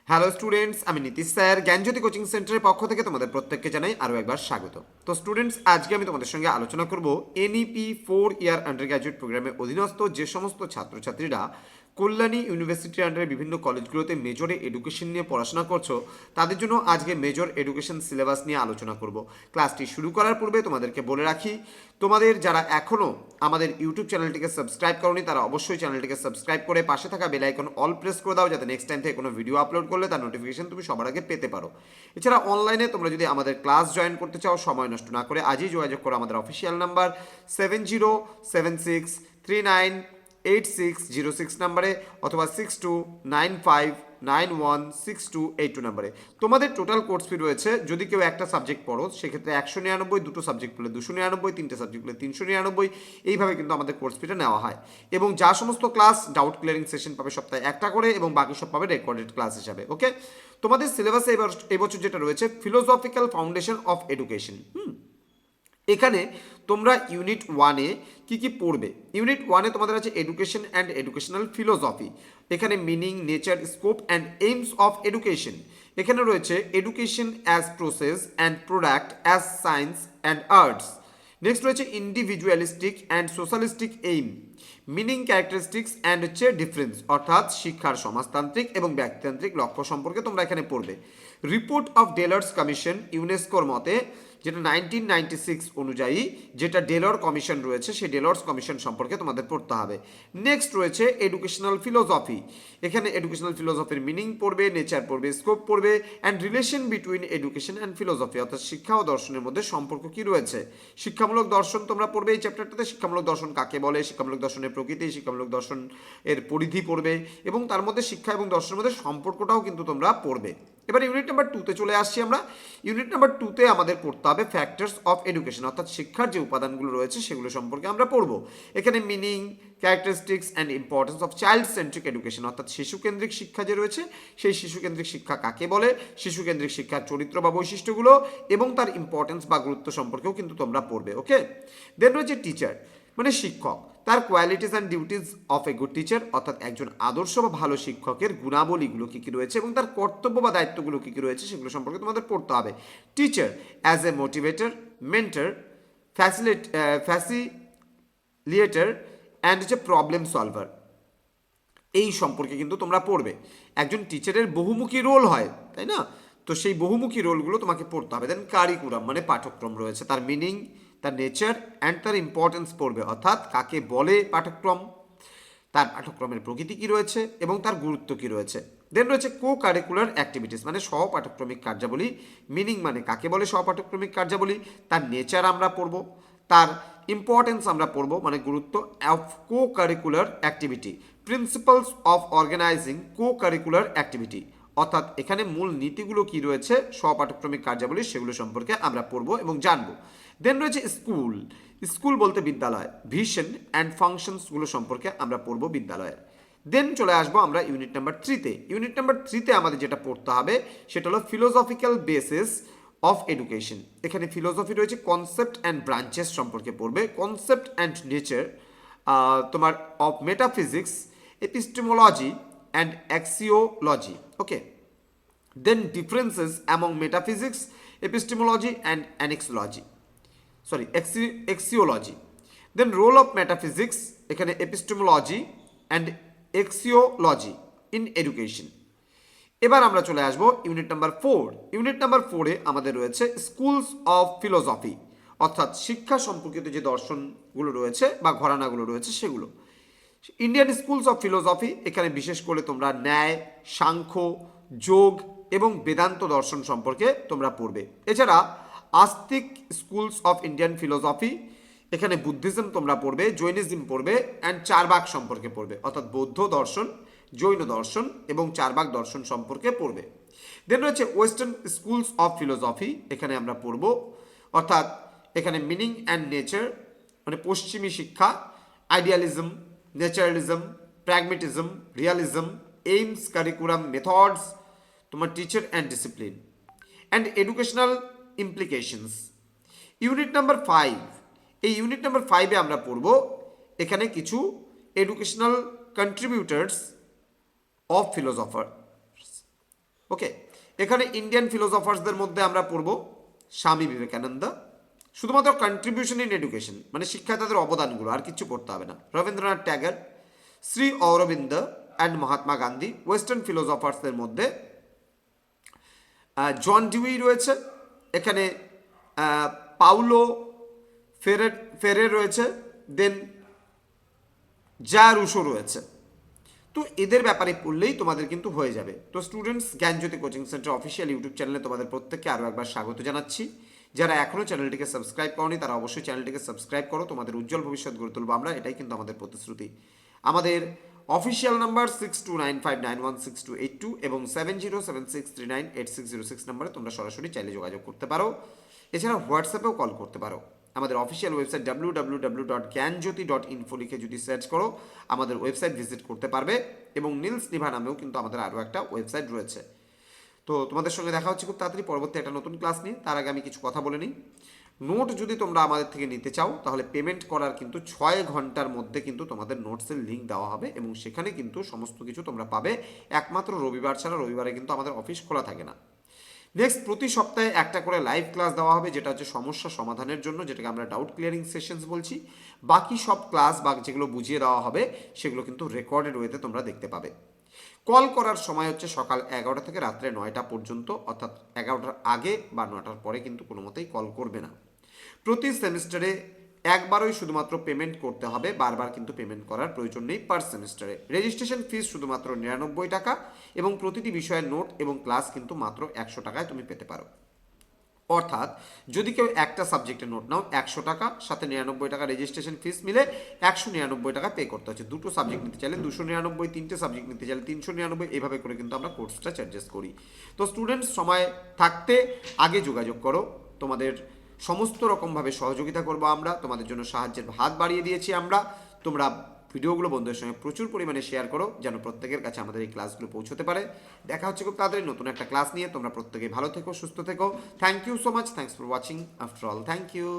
Hello students, আমি Nitish sir জ্ঞানজ্যোতি coaching সেন্টারের পক্ষ থেকে তোমাদের প্রত্যেককে জানাই আরও একবার স্বাগত। তো স্টুডেন্টস, আজকে আমি তোমাদের সঙ্গে আলোচনা করব এনইপি 4 ইয়ার আন্ডার গ্র্যাজুয়েট প্রোগ্রামের অধীনস্থ যে সমস্ত ছাত্রছাত্রীরা কল্যাণী ইউনিভার্সিটির আন্ডারে বিভিন্ন কলেজগুলোতে মেজরে এডুকেশন নিয়ে পড়াশোনা করছো, তাদের জন্য আজকে মেজর এডুকেশন সিলেবাস নিয়ে আলোচনা করব। ক্লাসটি শুরু করার পূর্বে তোমাদেরকে বলে রাখি, তোমাদের যারা এখনও আমাদের ইউটিউব চ্যানেলটিকে সাবস্ক্রাইব করোনি তারা অবশ্যই চ্যানেলটিকে সাবস্ক্রাইব করে পাশে থাকা বেল আইকন অল প্রেস করে দাও, যাতে নেক্সট টাইম থেকে কোনো ভিডিও আপলোড করলে তার নোটিফিকেশন তুমি সবার আগে পেতে পারো। এছাড়া অনলাইনে তোমরা যদি আমাদের ক্লাস জয়েন করতে চাও, সময় নষ্ট না করে আজই যোগাযোগ করো আমাদের অফিসিয়াল নাম্বার 7076398606 নাম্বারে অথবা 6295916282 নাম্বারে। তোমাদের টোটাল কোর্স ফি রয়েছে, যদি কেউ একটা সাবজেক্ট পড়ো সেক্ষেত্রে 199, দুটো সাবজেক্ট পড়লে 299, তিনটে সাবজেক্ট পড়লে 399, এইভাবে কিন্তু আমাদের কোর্স ফিটা নেওয়া হয়। এবং যা সমস্ত ক্লাস ডাউট ক্লিয়ারিং সেশন পাবে সপ্তাহে একটা করে, এবং বাকি সব পাবে রেকর্ডেড ক্লাস হিসাবে। ওকে, তোমাদের সিলেবাসে এবছর যেটা রয়েছে ফিলোসফিক্যাল ফাউন্ডেশন অফ এডুকেশন। এখানে তোমরা ইউনিট ওয়ানে কি কি পড়বে? ইউনিট ওয়ানে তোমাদের আছে এডুকেশন অ্যান্ড এডুকেশনাল ফিলোসফি। এখানে meaning, nature, scope and aims of education. এখানে রয়েছে education as process and product as science and arts. Next রয়েছে individualistic and socialistic aim, meaning, characteristics and হচ্ছে ডিফারেন্স, অর্থাৎ শিক্ষার সমাজতান্ত্রিক এবং ব্যক্তিতান্ত্রিক লক্ষ্য সম্পর্কে তোমরা এখানে পড়বে। রিপোর্ট অফ ডেলার্স কমিশন, ইউনেস্কোর মতে যেটা 1996 অনুযায়ী যেটা ডেলর কমিশন রয়েছে, সেই ডেলর্স কমিশন সম্পর্কে তোমাদের পড়তে হবে। নেক্সট রয়েছে এডুকেশনাল ফিলোসফি। এখানে এডুকেশনাল ফিলোসফির মিনিং পড়বে, নেচার পড়বে, স্কোপ পড়বে, and relation between education and philosophy, অর্থাৎ শিক্ষা ও দর্শনের মধ্যে সম্পর্ক কি রয়েছে। শিক্ষামূলক দর্শন তোমরা পড়বে এই চ্যাপ্টারটাতে। শিক্ষামূলক দর্শন কাকে বলে, শিক্ষামূলক দর্শনের প্রকৃতি, শিক্ষামূলক দর্শন এর পরিধি পড়বে, এবং তার মধ্যে শিক্ষা এবং দর্শনের মধ্যে সম্পর্কটাও কিন্তু তোমরা পড়বে। এবার ইউনিট নাম্বার 2তে চলে আসছি আমরা। ইউনিট নাম্বার 2তে আমাদের পড়তে হবে ফ্যাক্টরস অফ এডুকেশন, অর্থাৎ শিক্ষার যে উপাদানগুলো রয়েছে সেগুলো সম্পর্কে আমরা পড়ব। এখানে meaning, characteristics and importance of child centric education, অর্থাৎ শিশুকেন্দ্রিক শিক্ষা যে রয়েছে সেই শিশুকেন্দ্রিক শিক্ষা কাকে বলে, শিশুকেন্দ্রিক শিক্ষার চরিত্র বা বৈশিষ্ট্যগুলো এবং তার ইম্পর্টেন্স বা গুরুত্ব সম্পর্কেও কিন্তু তোমরা পড়বে। ওকে, দেন রয়েছে টিচার মানে শিক্ষক, তার qualities and duties of a good teacher, অর্থাৎ একজন আদর্শ বা ভালো শিক্ষকের গুণাবলীগুলো কী কী রয়েছে এবং তার কর্তব্য বা দায়িত্বগুলো কী কী রয়েছে সেগুলো সম্পর্কে তোমাদের পড়তে হবে। Teacher as a motivator, mentor, facilitator and হচ্ছে প্রবলেম সলভার, এই সম্পর্কে কিন্তু তোমরা পড়বে। একজন টিচারের বহুমুখী রোল হয়, তাই না? তো সেই বহুমুখী রোলগুলো তোমাকে পড়তে হবে। দেন কারিকুলাম মানে পাঠ্যক্রম রয়েছে, তার মিনিং, তার নেচার অ্যান্ড তার ইম্পর্টেন্স পড়বে, অর্থাৎ কাকে বলে পাঠ্যক্রম, তার পাঠ্যক্রমের প্রকৃতি কী রয়েছে এবং তার গুরুত্ব কী রয়েছে। দেন রয়েছে কো কারিকুলার অ্যাক্টিভিটিস মানে সহপাঠক্রমিক কার্যাবলী। মিনিং মানে কাকে বলে সহপাঠক্রমিক কার্যাবলী, তার নেচার আমরা পড়ব, তার ইম্পর্টেন্স আমরা পড়ব মানে গুরুত্ব of co curricular activity, principles of organising co curricular activity, অর্থাৎ এখানে মূল নীতিগুলো কি রয়েছে সহপাঠক্রমিক কার্যাবলী সেগুলো সম্পর্কে আমরা পড়ব এবং জানব। দেন রয়েছে স্কুল, স্কুল বলতে বিদ্যালয়, ভিশন অ্যান্ড ফাংশনসগুলো সম্পর্কে আমরা পড়ব বিদ্যালয়ের। দেন চলে আসবো আমরা ইউনিট নাম্বার 3তে। ইউনিট নাম্বার 3তে আমাদের যেটা পড়তে হবে সেটা হলো ফিলোসফিক্যাল বেসিস অফ এডুকেশন। এখানে ফিলোসফি রয়েছে কনসেপ্ট অ্যান্ড ব্রাঞ্চেস সম্পর্কে পড়বে, কনসেপ্ট অ্যান্ড নেচার তোমার of metaphysics, epistemology and axiology. Okay, then differences among metaphysics, epistemology and axiology. Then role of metaphysics, এখানে epistemology and axiology in education. এবার আমরা চলে আসবো ইউনিট নাম্বার 4। ইউনিট নাম্বার 4-এ আমাদের রয়েছে স্কুলস অফ ফিলোসফি, অর্থাৎ শিক্ষা সম্পর্কিত যে দর্শনগুলো রয়েছে বা ঘরানাগুলো রয়েছে সেগুলো। ইন্ডিয়ান স্কুলস অফ ফিলোসফি, এখানে বিশেষ করে তোমরা ন্যায়, সাংখ্য, যোগ এবং বেদান্ত দর্শন সম্পর্কে তোমরা পড়বে। এছাড়া আস্তিক স্কুলস অফ ইন্ডিয়ান ফিলোসফি, এখানে বুদ্ধিজম তোমরা পড়বে, জৈনিজম পড়বে অ্যান্ড চারবাক সম্পর্কে পড়বে, অর্থাৎ বৌদ্ধ দর্শন, জৈন দর্শন এবং চারবাক দর্শন সম্পর্কে পড়বে। দেন রয়েছে ওয়েস্টার্ন স্কুলস অফ ফিলোসফি, এখানে আমরা পড়ব, অর্থাৎ এখানে মিনিং অ্যান্ড নেচার মানে পশ্চিমী শিক্ষা, idealism, naturalism, pragmatism, realism, aims, curriculum, methods, তোমার teacher and discipline and educational implications. Unit number 5, এই ইউনিট নাম্বার 5-এ আমরা পড়ব এখানে কিছু educational contributors of philosopher, okay, এখানে ইন্ডিয়ান ফিলোসফার্সদের মধ্যে আমরা পড়ব স্বামী বিবেকানন্দ, শুধুমাত্র কন্ট্রিবিউশন ইন এডুকেশন মানে শিক্ষায় তাদের অবদানগুলো, আর কিছু পড়তে হবে না। রবীন্দ্রনাথ ট্যাগর, শ্রী অরবিন্দ অ্যান্ড মহাত্মা গান্ধী। ওয়েস্টার্ন ফিলোসফার্সদের মধ্যে জন ডিউই রয়েছে, এখানে পাউলো ফেরে রয়েছে, দেন যা রুশো রয়েছে। তো এদের ব্যাপারে পড়লেই তোমাদের কিন্তু হয়ে যাবে। তো স্টুডেন্টস, জ্ঞানজ্যোতি কোচিং সেন্টার অফিসিয়াল ইউটিউব চ্যানেলে তোমাদের প্রত্যেককে আরও একবার স্বাগত জানাচ্ছি। যারা এখনও চ্যানেলটিকে সাবস্ক্রাইব করনি তারা অবশ্যই চ্যানেলটিকে সাবস্ক্রাইব করো, তোমাদের উজ্জ্বল ভবিষ্যৎ গড়ে তুলবো আমরা, এটাই কিন্তু আমাদের প্রতিশ্রুতি। আমাদের অফিসিয়াল নাম্বার 6295916282 এবং 7076398606 নাম্বারে তোমরা সরাসরি চাইলে যোগাযোগ করতে পারো। এছাড়া হোয়াটসঅ্যাপেও কল করতে পারো। আমাদের অফিসিয়াল ওয়েবসাইট www.gyanjyoti.info লিখে যদি সার্চ করো আমাদের ওয়েবসাইট ভিজিট করতে পারবে, এবং নীলস নিভা নামেও কিন্তু আমাদের আরও একটা ওয়েবসাইট রয়েছে। তো তোমাদের সঙ্গে দেখা হচ্ছে খুব তাড়াতাড়ি পরবর্তী একটা নতুন ক্লাস নিয়ে। তার আগে আমি কিছু কথা বলে নিই। নোট যদি তোমরা আমাদের থেকে নিতে চাও তাহলে পেমেন্ট করার কিন্তু 6 ঘন্টার মধ্যে কিন্তু তোমাদের নোটসের লিঙ্ক দেওয়া হবে, এবং সেখানে কিন্তু সমস্ত কিছু তোমরা পাবে। একমাত্র রবিবার ছাড়া, রবিবারে কিন্তু আমাদের অফিস খোলা থাকে না। নেক্সট, প্রতি সপ্তাহে একটা করে লাইভ ক্লাস দেওয়া হবে, যেটা হচ্ছে সমস্যা সমাধানের জন্য, যেটাকে আমরা ডাউট ক্লিয়ারিং সেশনস বলছি। বাকি সব ক্লাস বা যেগুলো বুঝিয়ে দেওয়া হবে সেগুলো কিন্তু রেকর্ডেড ওয়েতে তোমরা দেখতে পাবে। কল করার সময় হচ্ছে সকাল 11টা থেকে রাত্রে 9টা পর্যন্ত, অর্থাৎ 11টার আগে বা 9টার পরে কিন্তু কোনো মতেই কল করবে না। প্রতি সেমিস্টারে একবারই শুধুমাত্র পেমেন্ট করতে হবে, বারবার কিন্তু পেমেন্ট করার প্রয়োজন নেই পার সেমিস্টারে। রেজিস্ট্রেশন ফিস শুধুমাত্র 99 টাকা, এবং প্রতিটি বিষয়ের নোট এবং ক্লাস কিন্তু মাত্র 100 টাকায় তুমি পেতে পারো। অর্থাৎ যদি কেউ একটা সাবজেক্টের নোট নাও 100 টাকা, সাথে 99 টাকা রেজিস্ট্রেশন ফিস মিলে 199 টাকা পে করতে হচ্ছে। দুটো সাবজেক্ট নিতে চাইলে 299, তিনটে সাবজেক্ট নিতে চাইলে 399, এভাবে করে কিন্তু আমরা কোর্সটা চার্জেস করি। তো স্টুডেন্টস, সময় থাকতে আগে যোগাযোগ করো, তোমাদের সমস্ত রকমভাবে সহযোগিতা করবো আমরা, তোমাদের জন্য সাহায্যের হাত বাড়িয়ে দিয়েছি আমরা। তোমরা ভিডিওগুলো বন্ধুদের সঙ্গে প্রচুর পরিমাণে শেয়ার করো, যেন প্রত্যেকের কাছে আমাদের এই ক্লাসগুলো পৌঁছতে পারে। দেখা হচ্ছে খুব তাড়াতাড়ি নতুন একটা ক্লাস নিয়ে। তোমরা প্রত্যেকে ভালো থেকো, সুস্থ থেকো। Thank you so much, thanks for watching after all, thank you.